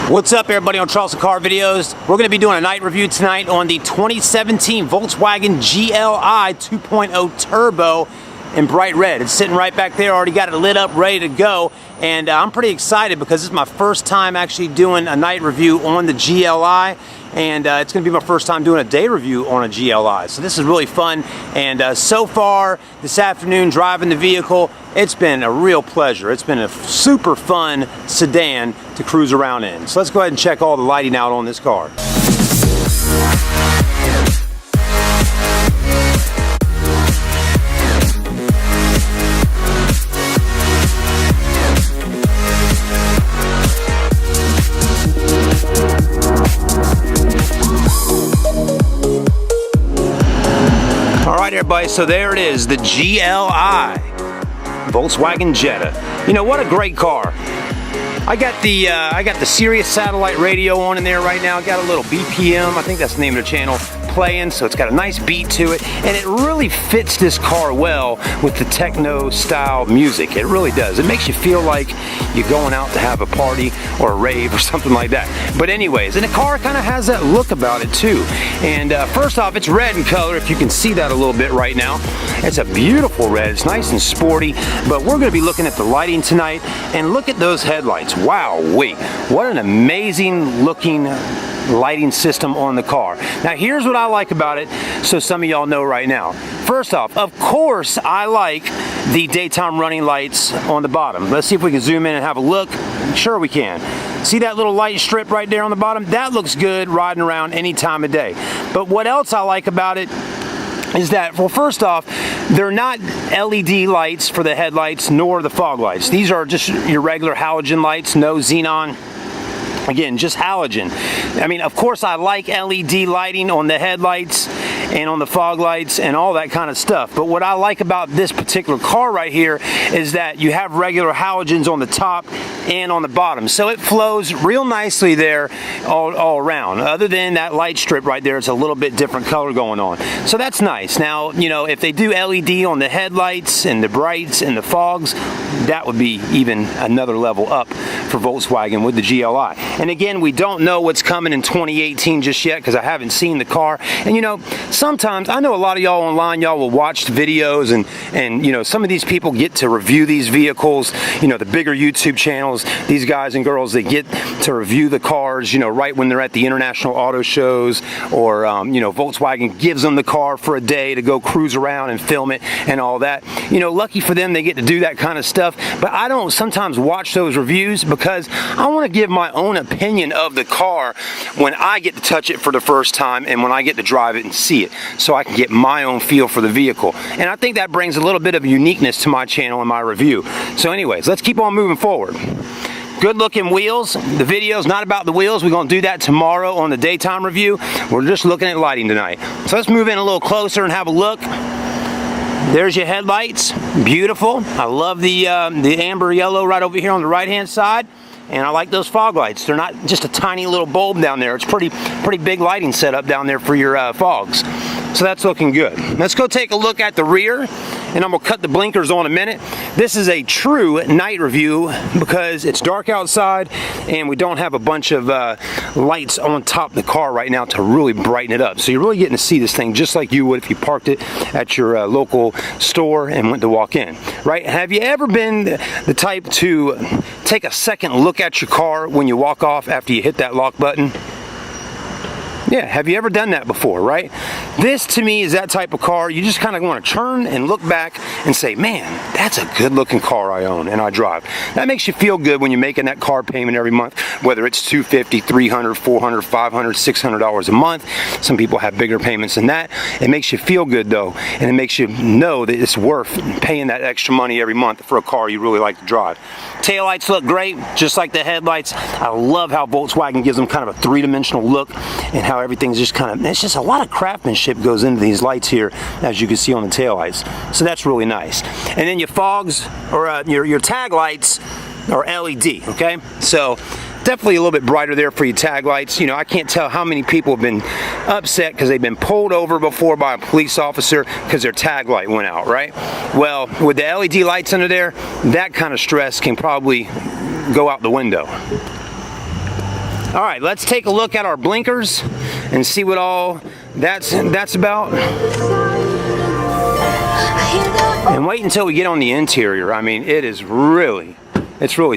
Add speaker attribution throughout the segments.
Speaker 1: What's up, everybody on Charleston Car Videos? We're going to be doing a night review tonight on the 2017 Volkswagen GLI 2.0 Turbo in bright red. It's sitting right back there, already got it lit up, ready to go. And I'm pretty excited because this is my first time actually doing a night review on the GLI. And it's going to be my first time doing a day review on a GLI. So this is really fun. And so far this afternoon driving the vehicle, it's been a real pleasure. It's been a super fun sedan to cruise around in. So let's go ahead and check all the lighting out on this car. Alright everybody, so there it is, the GLI Volkswagen Jetta. You know, what a great car. I got the Sirius satellite radio on in there right now. I got a little BPM, I think that's the name of the channel, playing, so it's got a nice beat to it, and it really fits this car well with the techno style music. It really does. It makes you feel like you're going out to have a party or a rave or something like that. But anyways, and the car kind of has that look about it too. And first off, it's red in color, if you can see that a little bit right now. It's a beautiful red. It's nice and sporty, but we're going to be looking at the lighting tonight, and look at those headlights. Wow, wait, what an amazing looking lighting system on the car. Now here's what I like about it, so some of y'all know right now. First off, of course I like the daytime running lights on the bottom. Let's see if we can zoom in and have a look. Sure we can. See that little light strip right there on the bottom? That looks good riding around any time of day. But what else I like about it is that, well, first off, they're not LED lights for the headlights nor the fog lights. These are just your regular halogen lights, no xenon. Again, just halogen. I mean, of course I like LED lighting on the headlights and on the fog lights and all that kind of stuff. But what I like about this particular car right here is that you have regular halogens on the top and on the bottom. So it flows real nicely there all around. Other than that light strip right there, it's a little bit different color going on. So that's nice. Now, you know, if they do LED on the headlights and the brights and the fogs, that would be even another level up for Volkswagen with the GLI. And again, we don't know what's coming in 2018 just yet because I haven't seen the car. And you know, sometimes I know a lot of y'all online, y'all will watch the videos and you know, some of these people get to review these vehicles, you know, the bigger YouTube channels, these guys and girls, they get to review the cars, you know, right when they're at the international auto shows, or you know, Volkswagen gives them the car for a day to go cruise around and film it and all that. You know, lucky for them, they get to do that kind of stuff. But I don't sometimes watch those reviews because I want to give my own opinion of the car when I get to touch it for the first time and when I get to drive it and see it, so I can get my own feel for the vehicle. And I think that brings a little bit of uniqueness to my channel and my review. So anyways, let's keep on moving forward. Good looking wheels. The video's not about the wheels. We're going to do that tomorrow on the daytime review. We're just looking at lighting tonight. So let's move in a little closer and have a look. There's your headlights. Beautiful. I love the amber yellow right over here on the right hand side. And I like those fog lights. They're not just a tiny little bulb down there. It's pretty big lighting setup down there for your fogs. So that's looking good. Let's go take a look at the rear, and I'm gonna cut the blinkers on a minute. This is a true night review because it's dark outside and we don't have a bunch of lights on top of the car right now to really brighten it up. So you're really getting to see this thing just like you would if you parked it at your local store and went to walk in, right? Have you ever been the type to take a second look at your car when you walk off after you hit that lock button? Yeah, have you ever done that before, right? This to me is that type of car. You just kind of want to turn and look back and say, man, that's a good looking car I own and I drive. That makes you feel good when you're making that car payment every month, whether it's $250, $300, $400, $500, $600 a month. Some people have bigger payments than that. It makes you feel good though, and it makes you know that it's worth paying that extra money every month for a car you really like to drive. Taillights look great, just like the headlights. I love how Volkswagen gives them kind of a three-dimensional look, and how everything's just kind of, it's just a lot of craftsmanship goes into these lights here, as you can see on the taillights. So that's really nice. And then your fogs, or your tag lights, are LED, okay? So definitely a little bit brighter there for your tag lights. You know, I can't tell how many people have been upset because they've been pulled over before by a police officer because their tag light went out, right? Well, with the LED lights under there, that kind of stress can probably go out the window. All right, let's take a look at our blinkers and see what all that's about. And wait until we get on the interior. I mean, it's really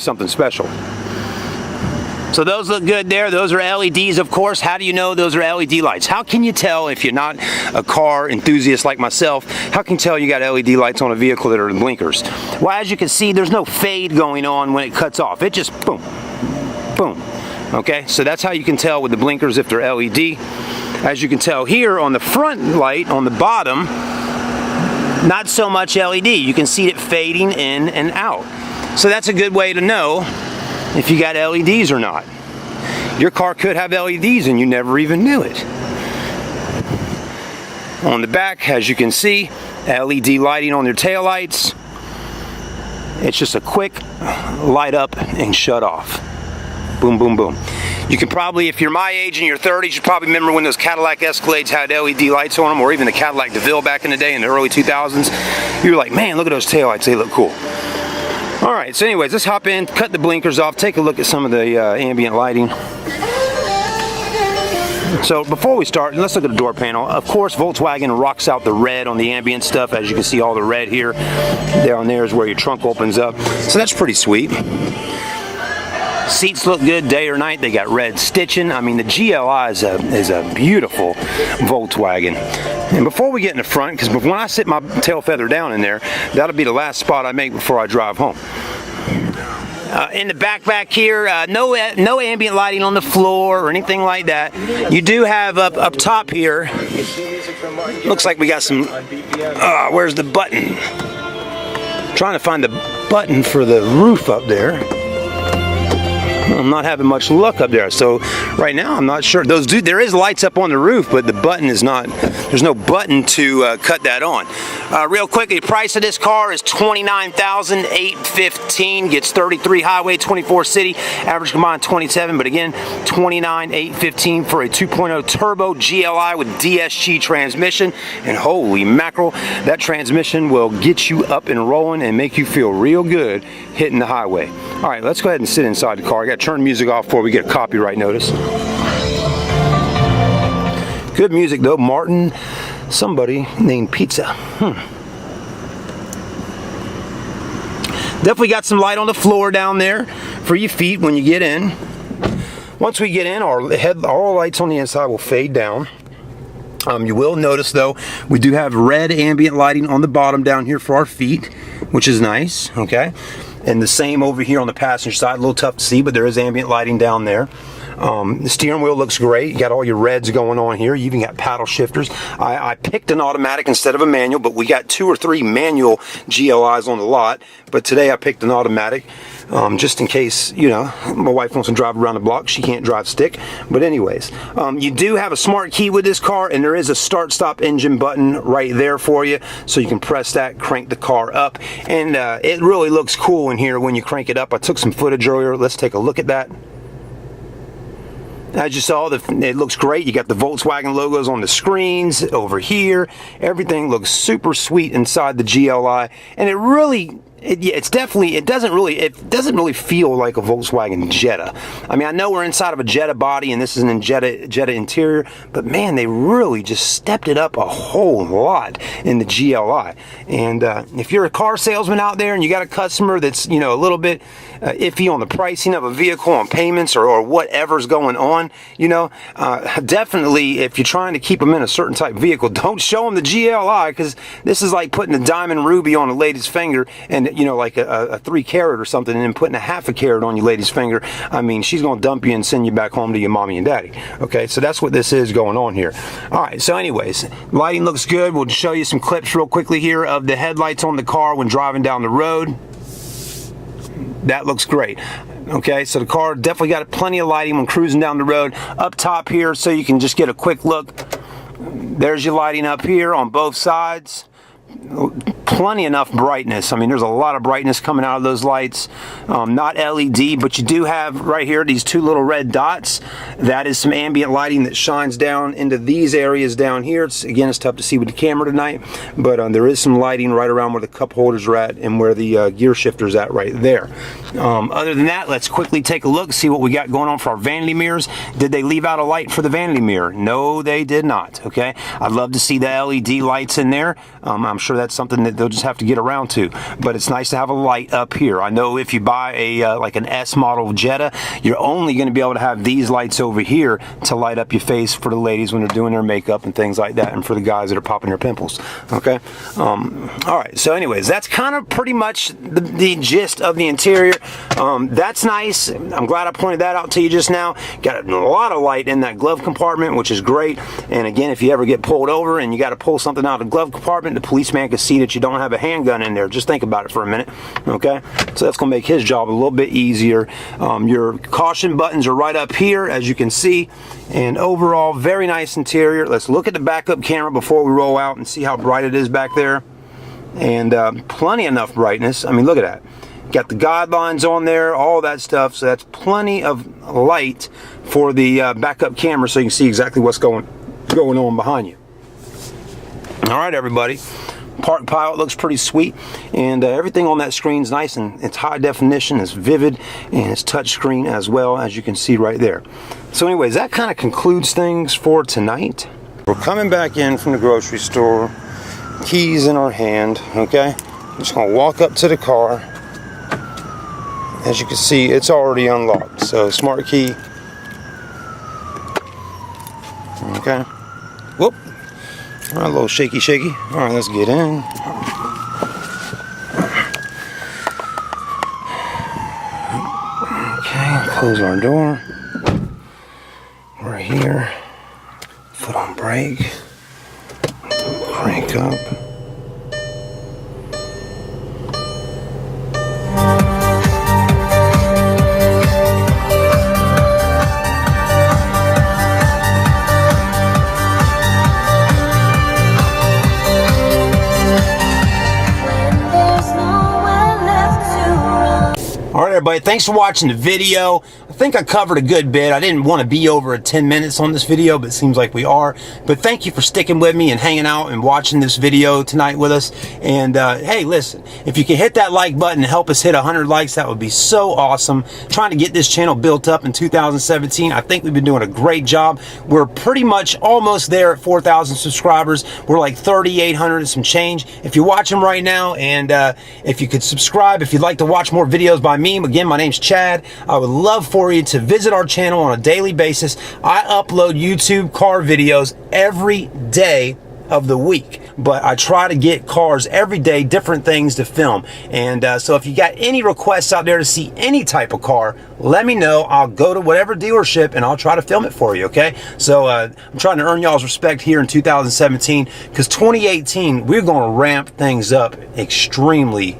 Speaker 1: something special. So those look good there. Those are LEDs, of course. How do you know those are LED lights? How can you tell if you're not a car enthusiast like myself? How can you tell you got LED lights on a vehicle that are blinkers? Well, as you can see, there's no fade going on when it cuts off. It just boom, boom. Okay, so that's how you can tell with the blinkers if they're LED. As you can tell here on the front light, on the bottom, not so much LED. You can see it fading in and out. So that's a good way to know if you got LEDs or not. Your car could have LEDs and you never even knew it. On the back, as you can see, LED lighting on their taillights. It's just a quick light up and shut off. Boom, boom, boom. You can probably, if you're my age in your 30s, you probably remember when those Cadillac Escalades had LED lights on them, or even the Cadillac DeVille back in the day in the early 2000s. You were like, man, look at those taillights, they look cool. All right, so anyways, let's hop in, cut the blinkers off, take a look at some of the ambient lighting. So before we start, let's look at the door panel. Of course, Volkswagen rocks out the red on the ambient stuff. As you can see, all the red here. Down there is where your trunk opens up. So that's pretty sweet. Seats look good day or night. They got red stitching. I mean, the GLI is a beautiful Volkswagen. And before we get in the front, because when I sit my tail feather down in there, that'll be the last spot I make before I drive home. In the back here, no ambient lighting on the floor or anything like that. You do have up top here, looks like we got some, where's the button? Trying to find the button for the roof up there. I'm not having much luck up there, so right now I'm not sure. There is lights up on the roof, but the button is not. There's no button to cut that on. Real quickly, the price of this car is $29,815. Gets 33 highway, 24 city, average combined 27. But again, $29,815 for a 2.0 turbo GLI with DSG transmission. And holy mackerel, that transmission will get you up and rolling and make you feel real good hitting the highway. All right, let's go ahead and sit inside the car. I got to turn music off before we get a copyright notice. Good music though, Martin, somebody named Pizza. Definitely got some light on the floor down there for your feet when you get in. Once we get in, all lights on the inside will fade down. You will notice though, we do have red ambient lighting on the bottom down here for our feet, which is nice, okay? And the same over here on the passenger side, a little tough to see, but there is ambient lighting down there. The steering wheel looks great. You got all your reds going on here. You even got paddle shifters. I picked an automatic instead of a manual, but we got 2 or 3 manual GLIs on the lot. But today I picked an automatic, just in case, you know, my wife wants to drive around the block. She can't drive stick. But anyways, you do have a smart key with this car, and there is a start-stop engine button right there for you. So you can press that, crank the car up. And it really looks cool in here when you crank it up. I took some footage earlier. Let's take a look at that. As you saw, it looks great. You got the Volkswagen logos on the screens over here. Everything looks super sweet inside the GLI, and it doesn't really feel like a Volkswagen Jetta. I mean, I know we're inside of a Jetta body and this is an Jetta interior, but man, they really just stepped it up a whole lot in the GLI. And if you're a car salesman out there and you got a customer that's, you know, a little bit iffy on the pricing of a vehicle, on payments or whatever's going on, you know, definitely if you're trying to keep them in a certain type of vehicle, don't show them the GLI, because this is like putting a diamond ruby on a lady's finger, and you know, like a 3 carat or something, and then putting a half a carat on your lady's finger. I mean, she's gonna dump you and send you back home to your mommy and daddy. Okay, so that's what this is going on here. All right, so anyways, lighting looks good. We'll show you some clips real quickly here of the headlights on the car when driving down the road. That looks great. Okay, so the car definitely got plenty of lighting when cruising down the road. Up top here, so you can just get a quick look. There's your lighting up here on both sides. plenty enough brightness. I mean, there's a lot of brightness coming out of those lights. Not LED, but you do have right here these two little red dots. That is some ambient lighting that shines down into these areas down here. Again, it's tough to see with the camera tonight, but there is some lighting right around where the cup holders are at and where the gear shifter's at right there. Other than that, let's quickly take a look, see what we got going on for our vanity mirrors. Did they leave out a light for the vanity mirror? No, they did not. Okay, I'd love to see the LED lights in there. I'm sure that's something that they'll just have to get around to, but it's nice to have a light up here. I know if you buy a like an S model Jetta, you're only going to be able to have these lights over here to light up your face for the ladies when they're doing their makeup and things like that, and for the guys that are popping their pimples. Okay, all right, so anyways, that's kind of pretty much the gist of the interior. That's nice. I'm glad I pointed that out to you just now. Got a lot of light in that glove compartment, which is great. And again, if you ever get pulled over and you got to pull something out of the glove compartment, the policeman can see that you don't have a handgun in there. Just think about it for a minute. Okay, so that's going to make his job a little bit easier. Your caution buttons are right up here, as you can see. And overall, very nice interior. Let's look at the backup camera before we roll out and see how bright it is back there. And plenty enough brightness. I mean, look at that. Got the guidelines on there, all that stuff. So that's plenty of light for the backup camera, so you can see exactly what's going on behind you. All right, everybody. Park Pilot looks pretty sweet, and everything on that screen is nice, and it's high definition, it's vivid, and it's touch screen as well, as you can see right there. So anyways, that kind of concludes things for tonight. We're coming back in from the grocery store, keys in our hand. Okay, I'm just gonna walk up to the car. As you can see, it's already unlocked, so smart key. Okay, whoop. All right, a little shaky. All right, let's get in. Okay, close our door. We're here. Foot on brake. Crank up. Alright everybody, thanks for watching the video. I think I covered a good bit. I didn't want to be over at 10 minutes on this video, but it seems like we are. But thank you for sticking with me and hanging out and watching this video tonight with us. And hey, listen, if you can hit that like button and help us hit 100 likes, that would be so awesome. Trying to get this channel built up in 2017. I think we've been doing a great job. We're pretty much almost there at 4,000 subscribers. We're like 3,800 and some change. If you're watching right now, and if you could subscribe, if you'd like to watch more videos by me, again, my name's Chad. I would love for you to visit our channel on a daily basis. I upload YouTube car videos every day of the week, but I try to get cars every day, different things to film. And so if you got any requests out there to see any type of car, let me know. I'll go to whatever dealership and I'll try to film it for you. Okay, so I'm trying to earn y'all's respect here in 2017, because 2018 we're going to ramp things up extremely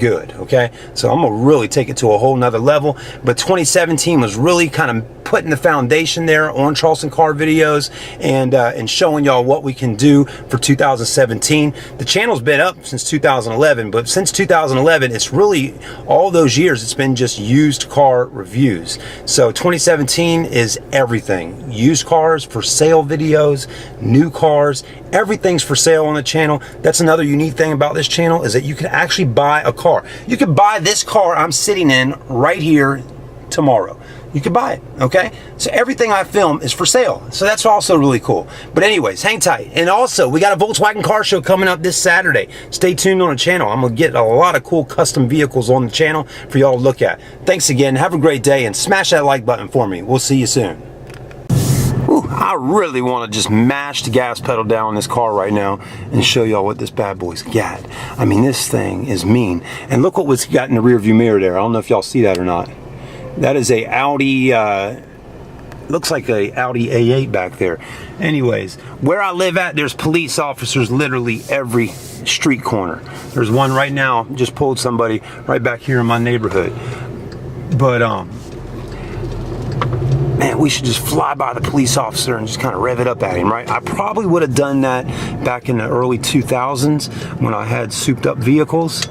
Speaker 1: good. Okay, so I'm gonna really take it to a whole nother level. But 2017 was really kind of putting the foundation there on Charleston Car videos, and showing y'all what we can do for 2017. The channel's been up since 2011, but since 2011 it's really, all those years, it's been just used car reviews. So 2017 is everything. Used cars, for sale videos, new cars, everything's for sale on the channel. That's another unique thing about this channel, is that you can actually buy a car. You could buy this car I'm sitting in right here tomorrow. You could buy it, okay? So everything I film is for sale. So that's also really cool. But anyways, hang tight. And also, we got a Volkswagen car show coming up this Saturday. Stay tuned on the channel. I'm gonna get a lot of cool custom vehicles on the channel for y'all to look at. Thanks again, have a great day, and smash that like button for me. We'll see you soon. Ooh, I really want to just mash the gas pedal down on this car right now and show y'all what this bad boy's got. I mean, this thing is mean. And look what was got in the rear view mirror there. I don't know if y'all see that or not. That is a Audi, looks like a Audi A8 back there. Anyways, where I live at, there's police officers literally every street corner. There's one right now, just pulled somebody right back here in my neighborhood. But man, we should just fly by the police officer and just kind of rev it up at him, right? I probably would have done that back in the early 2000s when I had souped up vehicles,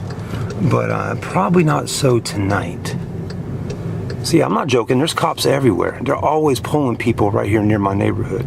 Speaker 1: but probably not so tonight. See, I'm not joking. There's cops everywhere. They're always pulling people right here near my neighborhood.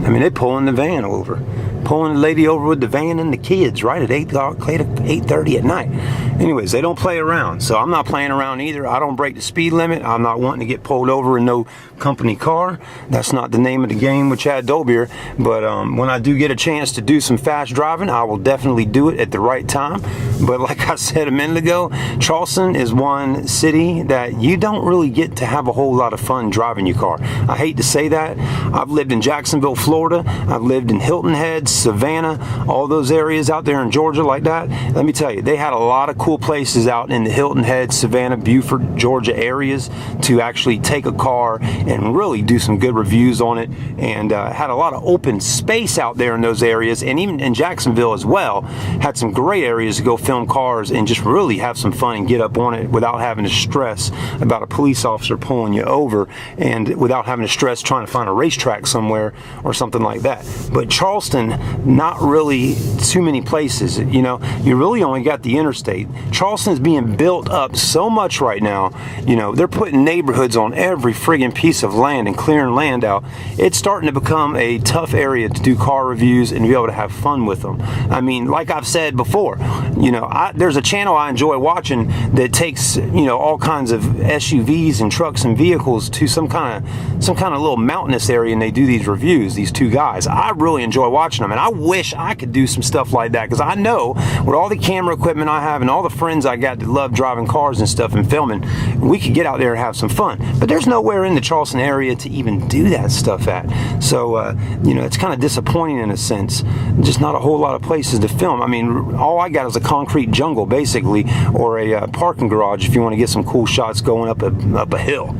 Speaker 1: I mean, they're pulling the van over. Pulling the lady over with the van and the kids, right, at 8:30 at night. Anyways, they don't play around, so I'm not playing around either. I don't break the speed limit. I'm not wanting to get pulled over in no company car. That's not the name of the game with Chad Dobier. But when I do get a chance to do some fast driving, I will definitely do it at the right time. But like I said a minute ago, Charleston is one city that you don't really get to have a whole lot of fun driving your car. I hate to say that. I've lived in Jacksonville, Florida. I've lived in Hilton Head, Savannah, all those areas out there in Georgia like that. Let me tell you, they had a lot of cool places out in the Hilton Head, Savannah, Beaufort, Georgia areas to actually take a car and really do some good reviews on it, and had a lot of open space out there in those areas, and even in Jacksonville as well, had some great areas to go film cars and just really have some fun and get up on it without having to stress about a police officer pulling you over, and without having to stress trying to find a racetrack somewhere or something like that. But Charleston, not really too many places. You know, you really only got the interstate. Charleston's being built up so much right now. You know, they're putting neighborhoods on every friggin' piece of land and clearing land out. It's starting to become a tough area to do car reviews and be able to have fun with them. I mean, like I've said before, you know, there's a channel I enjoy watching that takes, you know, all kinds of SUVs and trucks and vehicles to some kind of little mountainous area, and they do these reviews, these two guys. I really enjoy watching them, and I wish I could do some stuff like that, because I know with all the camera equipment I have and all the friends I got that love driving cars and stuff and filming, we could get out there and have some fun. But there's nowhere in the Charleston area to even do that stuff at. So, you know, it's kind of disappointing in a sense. Just not a whole lot of places to film. I mean, all I got is a concrete jungle, basically, or a parking garage if you want to get some cool shots going up a hill.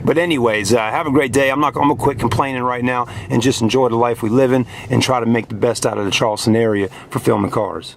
Speaker 1: But anyways, have a great day. I'm gonna quit complaining right now and just enjoy the life we live in and try to make the best out of the Charleston area for filming cars.